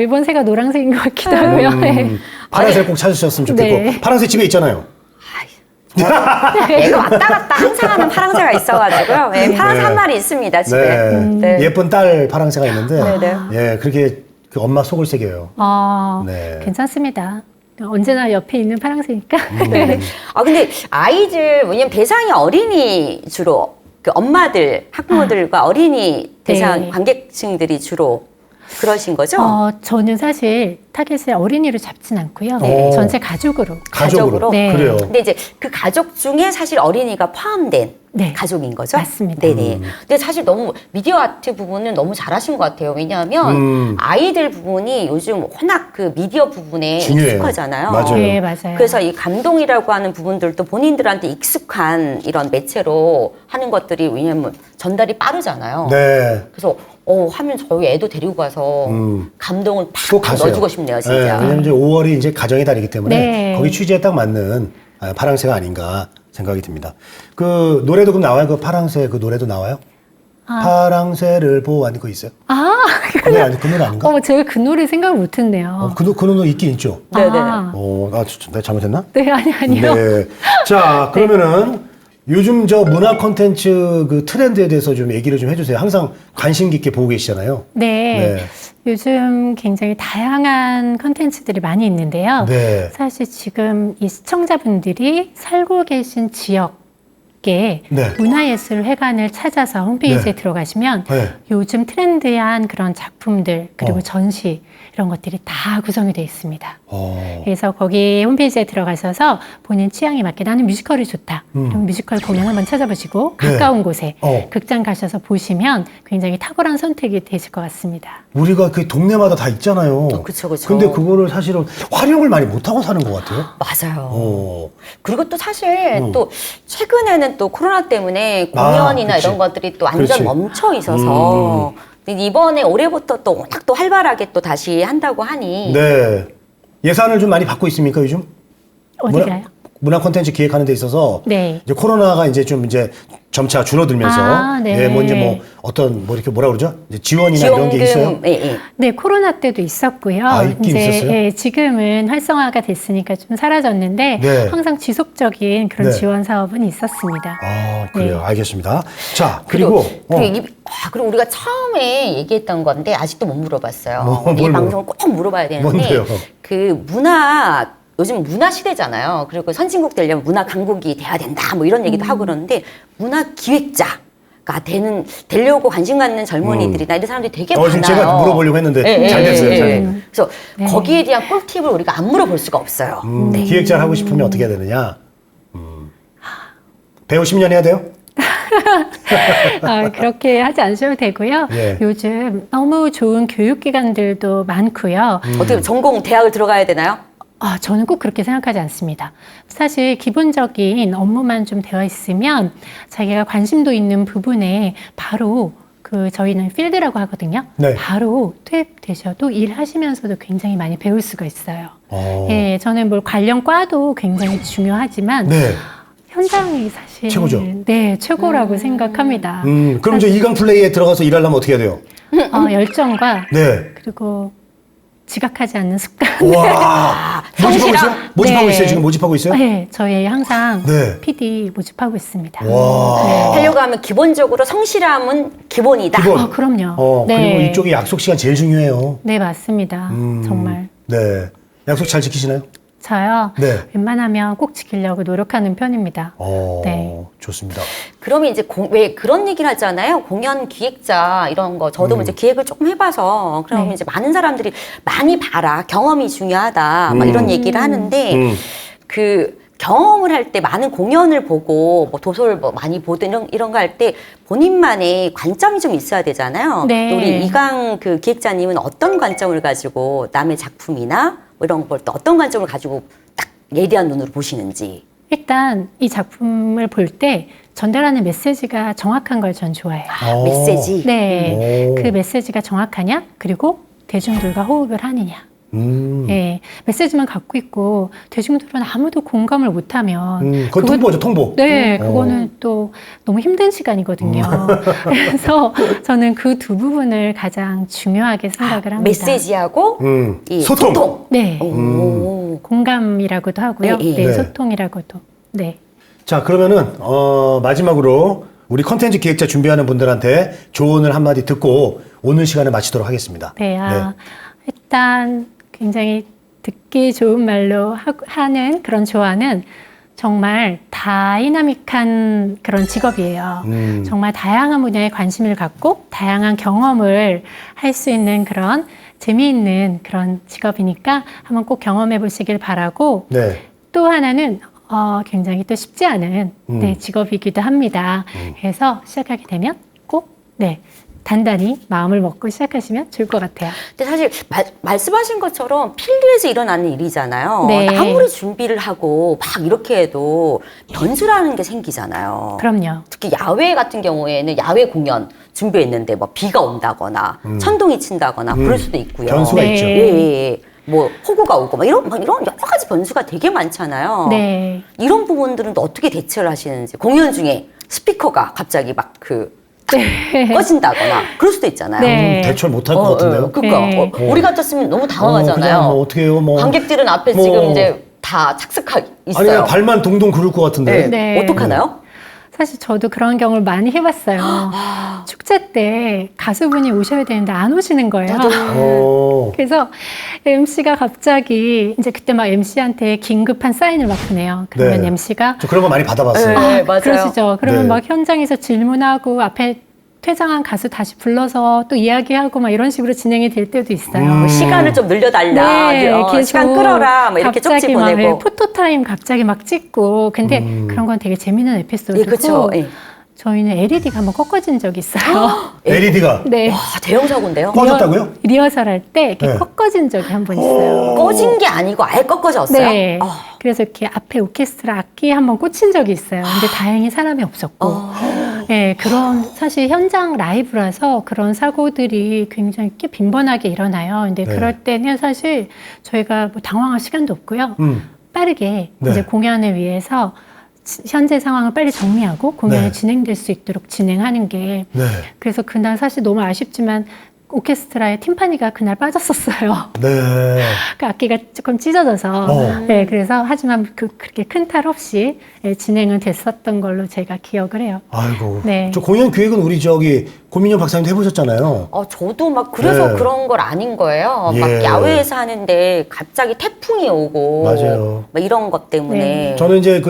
이번 새가 노란색인 것 같기도 하고요. 네. 파란색 꼭 찾으셨으면 좋겠고. 네. 파란색 집에 있잖아요. 애가 왔다 갔다 항상 하는 파랑새가 있어가지고요. 네, 파랑새 한 마리 있습니다, 집에. 네. 네. 예쁜 딸 파랑새가 있는데, 네. 예, 그렇게 그 엄마 속을 새겨요. 네. 괜찮습니다. 언제나 옆에 있는 파랑새니까. 네. 아, 근데 아이들, 왜냐면 대상이 어린이 주로, 그 엄마들, 학부모들과 어린이 대상 네. 관객층들이 주로 그러신 거죠? 저는 사실 타겟을 어린이로 잡진 않고요. 네. 전체 가족으로. 가족으로. 네. 그래요. 근데 이제 그 가족 중에 사실 어린이가 포함된 네. 가족인 거죠? 맞습니다. 네네. 근데 사실 너무 미디어 아트 부분은 너무 잘하신 것 같아요. 왜냐하면 아이들 부분이 요즘 워낙 그 미디어 부분에 중요해요. 익숙하잖아요. 맞아요. 네, 맞아요. 그래서 이 감동이라고 하는 부분들도 본인들한테 익숙한 이런 매체로 하는 것들이 왜냐면 전달이 빠르잖아요. 네. 그래서 하면 저희 애도 데리고 가서 감동을 꼭 팍 가세요. 넣어주고 싶네요, 네, 진짜. 왜냐면 이제 5월이 이제 가정의 달이기 때문에 네. 거기 취지에 딱 맞는 파랑새가 아닌가 생각이 듭니다. 그 노래도 그럼 나와요? 그 파랑새 그 노래도 나와요? 파랑새를 보아하는 거 있어요? 그 노래 아닌가? 제가 그 노래 생각을 못했네요. 그 노래 있긴 있죠. 네네. 내가 잘못했나? 네, 아니요. 네. 자, 그러면은 요즘 저 문화 콘텐츠 그 트렌드에 대해서 좀 얘기를 좀 해주세요. 항상 관심 깊게 보고 계시잖아요. 네. 네. 요즘 굉장히 다양한 컨텐츠들이 많이 있는데요. 네. 사실 지금 이 시청자분들이 살고 계신 지역의 네. 문화예술회관을 찾아서 홈페이지에 네. 들어가시면 네. 요즘 트렌드한 그런 작품들 그리고 전시 이런 것들이 다 구성이 되어 있습니다. 그래서 거기 홈페이지에 들어가셔서 본인 취향에 맞게 나는 뮤지컬이 좋다. 그럼 뮤지컬 공연 한번 찾아보시고 네. 가까운 곳에 어. 극장 가셔서 보시면 굉장히 탁월한 선택이 되실 것 같습니다. 우리가 그 동네마다 다 있잖아요. 그쵸. 근데 그거를 사실은 활용을 많이 못하고 사는 것 같아요. 맞아요. 그리고 또 사실 또 최근에는 또 코로나 때문에 공연이나 그치. 이런 것들이 또 완전 그렇지. 멈춰 있어서 근데 이번에 올해부터 또 워낙 또 활발하게 또 다시 한다고 하니 네. 예산을 좀 많이 받고 있습니까, 요즘? 어디가요? 문화 콘텐츠 기획하는 데 있어서 네. 이제 코로나가 이제 좀 이제 점차 줄어들면서 네. 이제 뭐 어떤 뭐 이렇게 뭐라 그러죠? 이제 지원이나 이런 게 있어요? 예. 네, 코로나 때도 있었고요. 있긴 있었어요? 예, 지금은 활성화가 됐으니까 좀 사라졌는데 네. 항상 지속적인 그런 네. 지원 사업은 있었습니다. 그래요. 네. 알겠습니다. 자, 그리고 그리고 우리가 처음에 얘기했던 건데 아직도 못 물어봤어요. 이 뭘 방송을 꼭 물어봐야 되는데 뭔데요? 그 요즘 문화 시대잖아요. 그리고 선진국 되려면 문화 강국이 돼야 된다. 뭐 이런 얘기도 하고 그러는데 문화 기획자가 되려고 관심 갖는 젊은이들이나 이런 사람들이 되게 많아요. 지금 제가 물어보려고 했는데 잘 됐어요. 잘 됐어요. 그래서 거기에 대한 꿀팁을 우리가 안 물어볼 수가 없어요. 기획자를 하고 싶으면 어떻게 해야 되느냐? 배우 10년 해야 돼요? 그렇게 하지 않으셔도 되고요. 예. 요즘 너무 좋은 교육기관들도 많고요. 어떻게 전공 대학을 들어가야 되나요? 저는 꼭 그렇게 생각하지 않습니다. 사실 기본적인 업무만 좀 되어 있으면 자기가 관심도 있는 부분에 바로 저희는 필드라고 하거든요. 네. 바로 투입되셔도 일하시면서도 굉장히 많이 배울 수가 있어요. 예, 저는 관련 과도 굉장히 중요하지만 네. 현장이 사실 최고죠. 네, 최고라고 생각합니다. 그럼 저 이강 플레이에 들어가서 일하려면 어떻게 해야 돼요? 열정과 네. 그리고 지각하지 않는 습관. 와, 모집하고 성실함. 있어요? 모집하고 네. 있어요? 지금 모집하고 있어요? 네, 저희 항상 네. PD 모집하고 있습니다. 와. 네. 하려고 하면 기본적으로 성실함은 기본이다. 기본. 그럼요. 네. 그리고 이쪽에 약속 시간 제일 중요해요. 네, 맞습니다. 정말. 네. 약속 잘 지키시나요? 저요. 네. 웬만하면 꼭 지키려고 노력하는 편입니다. 네. 좋습니다. 그러면 이제 왜 그런 얘기를 하잖아요. 공연 기획자 이런 거 저도 이제 기획을 조금 해봐서 그러면 네. 이제 많은 사람들이 많이 봐라 경험이 중요하다 막 이런 얘기를 하는데 그 경험을 할 때 많은 공연을 보고 뭐 도서를 뭐 많이 보든 이런 거 할 때 본인만의 관점이 좀 있어야 되잖아요. 네. 우리 이강 그 기획자님은 어떤 관점을 가지고 남의 작품이나 뭐 이런 걸 또 어떤 관점을 가지고 딱 예리한 눈으로 보시는지. 일단 이 작품을 볼 때 전달하는 메시지가 정확한 걸 전 좋아해요. 메시지. 네. 오. 그 메시지가 정확하냐? 그리고 대중들과 호흡을 하느냐. 네, 메시지만 갖고 있고 대중들은 아무도 공감을 못하면 그건 통보죠, 통보. 네, 그거는 또 너무 힘든 시간이거든요. 그래서 저는 그 두 부분을 가장 중요하게 생각을 합니다. 메시지하고 이 소통. 소통. 네, 오. 공감이라고도 하고요. 네, 네, 네. 소통이라고도. 네. 자, 그러면은 마지막으로 우리 컨텐츠 기획자 준비하는 분들한테 조언을 한마디 듣고 오늘 시간을 마치도록 하겠습니다. 네, 일단 굉장히 듣기 좋은 말로 하는 그런 조언은 정말 다이나믹한 그런 직업이에요. 정말 다양한 분야에 관심을 갖고 다양한 경험을 할 수 있는 그런 재미있는 그런 직업이니까 한번 꼭 경험해 보시길 바라고 네. 또 하나는 굉장히 또 쉽지 않은 네, 직업이기도 합니다. 그래서 시작하게 되면 꼭 네, 단단히 마음을 먹고 시작하시면 좋을 것 같아요. 근데 사실 말씀하신 것처럼 필드에서 일어나는 일이잖아요. 네. 아무리 준비를 하고 막 이렇게 해도 변수라는 게 생기잖아요. 그럼요. 특히 야외 같은 경우에는 야외 공연 준비했는데 뭐 비가 온다거나 천둥이 친다거나 그럴 수도 있고요. 변수가 네. 있죠. 예, 예, 예. 뭐 폭우가 오고 막 이런 여러 가지 변수가 되게 많잖아요. 네. 이런 부분들은 또 어떻게 대처를 하시는지 공연 중에 스피커가 갑자기 막 꺼진다거나 그럴 수도 있잖아요. 네. 대처를 못할 것 같은데요. 그러니까 네. 우리 같았으면 너무 당황하잖아요. 그냥 뭐 어떻게 해요? 뭐 관객들은 앞에 뭐. 지금 이제 다 착석하 아니 있어요. 그냥 발만 동동 구를 것 같은데. 네. 네. 어떡하나요? 사실 저도 그런 경험을 많이 해봤어요. 축제 때 가수분이 오셔야 되는데 안 오시는 거예요. 그래서 MC가 갑자기 이제 그때 막 MC한테 긴급한 사인을 막 보내요. 그러면 네. MC가 저 그런 거 많이 받아봤어요. 네. 맞아요. 그러시죠. 그러면 네. 막 현장에서 질문하고 앞에 퇴장한 가수 다시 불러서 또 이야기하고 막 이런 식으로 진행이 될 때도 있어요. 시간을 좀 늘려달라. 계속 시간 끌어라. 막 이렇게 쪽지 갑자기 막 보내고. 포토타임 갑자기 막 찍고. 근데 그런 건 되게 재미있는 에피소드고. 예, 그렇죠. 예. 저희는 LED가 한번 꺾어진 적이 있어요. LED가 네. 와, 대형 사고인데요. 꺼졌다고요? 리허설 할 때 이렇게 네. 꺾어진 적이 한 번 있어요. 꺼진 게 아니고 아예 꺾어졌어요. 네. 그래서 이렇게 앞에 오케스트라 악기 한번 꽂힌 적이 있어요. 근데 다행히 사람이 없었고. 네, 그런 사실 현장 라이브라서 그런 사고들이 굉장히 꽤 빈번하게 일어나요. 근데 네. 그럴 때는 사실 저희가 뭐 당황할 시간도 없고요. 빠르게 네. 이제 공연을 위해서 현재 상황을 빨리 정리하고 공연이 네. 진행될 수 있도록 진행하는 게 네. 그래서 그날 사실 너무 아쉽지만 오케스트라의 팀파니가 그날 빠졌었어요. 네. 그 악기가 조금 찢어져서 네, 그래서 하지만 그렇게 큰 탈 없이 진행은 됐었던 걸로 제가 기억을 해요. 아이고. 네. 저 공연 기획은 우리 고민영 박사님도 해보셨잖아요. 저도 막 그래서 네. 그런 걸 아닌 거예요. 예. 막 야외에서 하는데 갑자기 태풍이 오고. 맞아요. 막 이런 것 때문에. 네. 저는 이제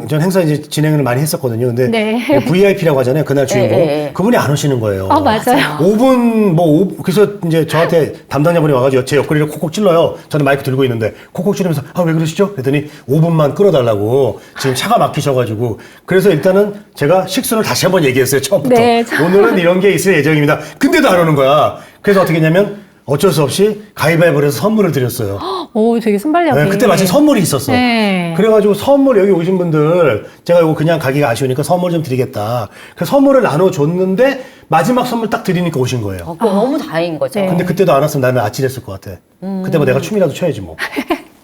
전 행사 이제 진행을 많이 했었거든요. 근데 네. VIP라고 하잖아요. 그날 주인공. 네. 그분이 안 오시는 거예요. 맞아요. 5분 그래서 이제 저한테 담당자분이 와가지고 제 옆구리를 콕콕 찔러요. 저는 마이크 들고 있는데 콕콕 찌르면서 왜 그러시죠? 그랬더니 5분만 끌어달라고 지금 차가 막히셔가지고 그래서 일단은 제가 식수를 다시 한번 얘기했어요. 처음부터. 네. 오늘은 이런 게 있을 예정입니다. 근데도 안 오는 거야. 그래서 어떻게 했냐면 어쩔 수 없이 가위바위보를 해서 선물을 드렸어요. 오, 되게 순발력이. 네, 그때 마침 선물이 있었어. 네. 그래가지고 선물 여기 오신 분들 제가 이거 그냥 가기가 아쉬우니까 선물 좀 드리겠다. 그래서 선물을 나눠줬는데 마지막 선물 딱 드리니까 오신 거예요. 그거 너무 다행인 거죠. 네. 근데 그때도 안 왔으면 나는 아찔했을 것 같아. 그때 뭐 내가 춤이라도 춰야지 뭐.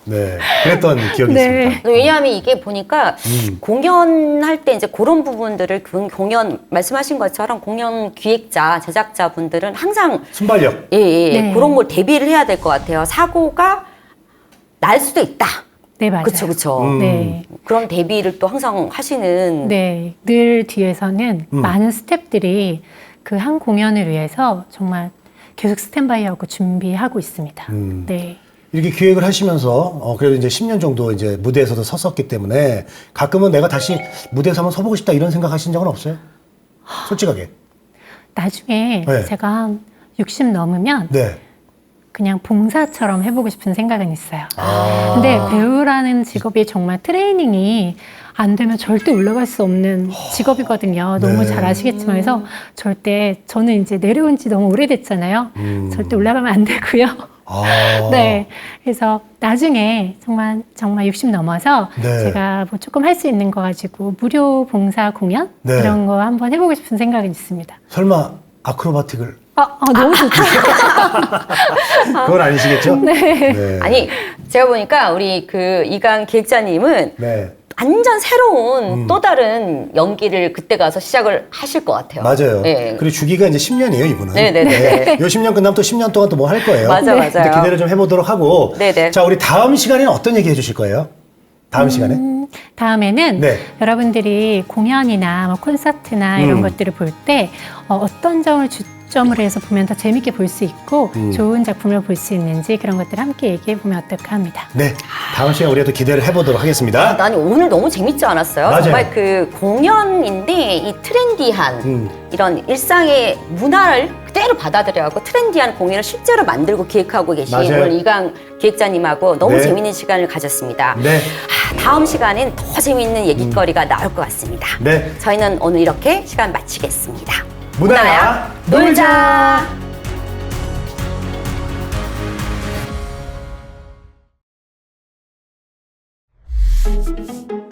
네. 그랬던 기억이 네. 있습니다. 왜냐하면 이게 보니까 공연할 때 이제 그런 부분들을 공연 말씀하신 것처럼 공연 기획자, 제작자분들은 항상 순발력. 네. 그런 걸 대비를 해야 될 것 같아요. 사고가 날 수도 있다. 네, 맞아요. 그렇죠. 네. 그런 대비를 또 항상 하시는. 네. 늘 뒤에서는 많은 스태프들이 그 한 공연을 위해서 정말 계속 스탠바이하고 준비하고 있습니다. 네. 이렇게 기획을 하시면서 그래도 이제 10년 정도 이제 무대에서도 섰었기 때문에 가끔은 내가 다시 무대에서 한번 서보고 싶다 이런 생각 하신 적은 없어요? 솔직하게. 나중에 네. 제가 한 60 넘으면 네. 그냥 봉사처럼 해보고 싶은 생각은 있어요. 아. 근데 배우라는 직업이 정말 트레이닝이 안 되면 절대 올라갈 수 없는 직업이거든요. 너무 네. 잘 아시겠지만. 그래서 절대, 저는 이제 내려온 지 너무 오래됐잖아요. 절대 올라가면 안 되고요. 아. 네. 그래서 나중에 정말 60 넘어서 네. 제가 뭐 조금 할 수 있는 거 가지고 무료 봉사 공연? 네. 이런 거 한번 해보고 싶은 생각은 있습니다. 설마 아크로바틱을 너무 좋죠. 그건 아니시겠죠? 네. 아니, 제가 보니까 우리 그 이강 기획자님은 네. 완전 새로운 또 다른 연기를 그때 가서 시작을 하실 것 같아요. 맞아요. 네. 그리고 주기가 이제 10년이에요, 이분은. 네네네. 요 10년 끝나면 또 10년 동안 또 뭐 할 거예요. 맞아, 맞아요. 근데 기대를 좀 해보도록 하고. 네네. 자, 우리 다음 시간에는 어떤 얘기 해주실 거예요? 다음 시간에? 다음에는 네. 여러분들이 공연이나 뭐 콘서트나 이런 것들을 볼 때 어떤 점을 주점으로 해서 보면 더 재밌게 볼 수 있고 좋은 작품을 볼 수 있는지 그런 것들을 함께 얘기해 보면 어떨까 합니다. 네. 다음 시간에 우리가 또 기대를 해보도록 하겠습니다. 난 오늘 너무 재밌지 않았어요? 맞아요. 정말 그 공연인데 이 트렌디한 이런 일상의 문화를 그대로 받아들여갖고 트렌디한 공연을 실제로 만들고 기획하고 계신 맞아요. 오늘 이강 기획자님하고 너무 네. 재밌는 시간을 가졌습니다. 네. 다음 시간엔 더 재밌는 얘기거리가 나올 것 같습니다. 네. 저희는 오늘 이렇게 시간 마치겠습니다. 문화야, 놀자! 놀자.